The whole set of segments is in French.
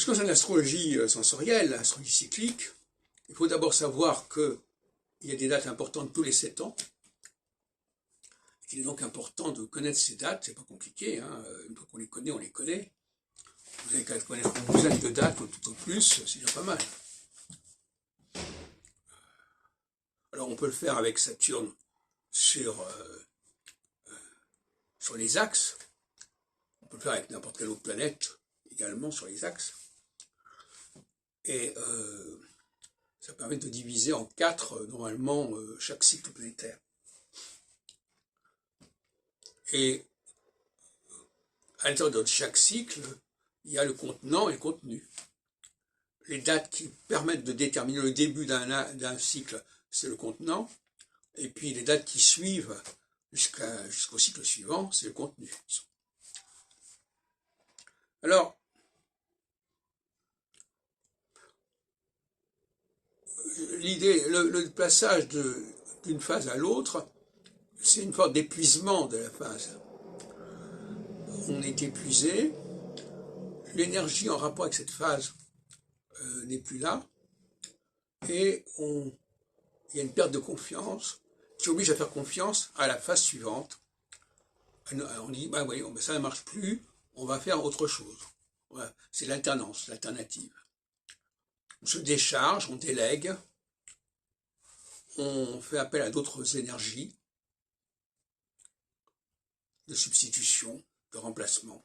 qui concerne l'astrologie sensorielle, l'astrologie cyclique, il faut d'abord savoir qu'il y a des dates importantes tous les 7 ans. Il est donc important de connaître ces dates, c'est pas compliqué, hein. Une fois qu'on les connaît, on les connaît. Vous avez qu'à connaître une douzaine de dates ou tout au plus, c'est déjà pas mal. Alors on peut le faire avec Saturne sur les axes, on peut le faire avec n'importe quelle autre planète également sur les axes, et ça permet de diviser en 4 normalement chaque cycle planétaire. Et à l'intérieur de chaque cycle, il y a le contenant et le contenu. Les dates qui permettent de déterminer le début d'un cycle, c'est le contenant, et puis les dates qui suivent jusqu'au cycle suivant, c'est le contenu. Alors, l'idée, le passage d'une phase à l'autre, c'est une forme d'épuisement de la phase. On est épuisé, l'énergie en rapport avec cette phase n'est plus là, et il y a une perte de confiance qui oblige à faire confiance à la phase suivante. On dit, bah oui, ça ne marche plus, on va faire autre chose. Voilà. C'est l'alternance, l'alternative. On se décharge, on délègue, on fait appel à d'autres énergies de substitution, de remplacement.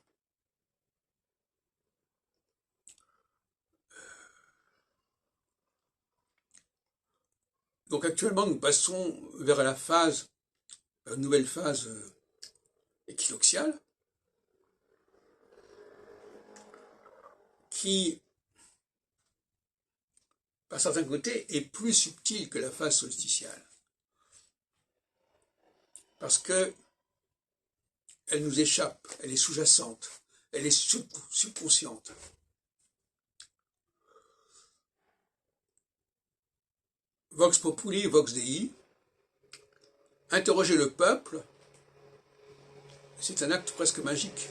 Donc actuellement, nous passons vers une nouvelle phase équinoxiale, qui, par certains côtés, est plus subtile que la phase solsticiale. Parce que elle nous échappe, elle est sous-jacente, elle est subconsciente. Vox populi, vox dei, interroger le peuple, c'est un acte presque magique.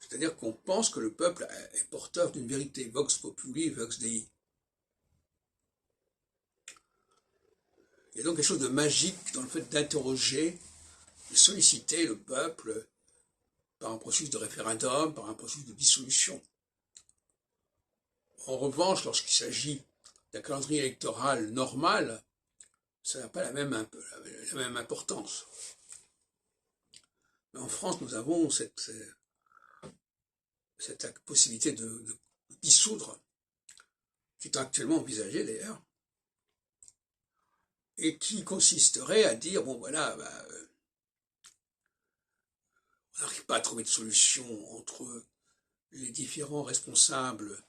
C'est-à-dire qu'on pense que le peuple est porteur d'une vérité, vox populi, vox dei. Il y a donc quelque chose de magique dans le fait d'interroger, de solliciter le peuple par un processus de référendum, par un processus de dissolution. En revanche, lorsqu'il s'agit d'un calendrier électoral normal, ça n'a pas la même importance. Mais en France, nous avons cette possibilité de dissoudre, qui est actuellement envisagée d'ailleurs, et qui consisterait à dire, bon voilà, on n'arrive pas à trouver de solution entre les différents responsables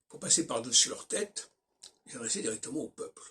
pour passer par-dessus leur tête et s'adresser directement au peuple.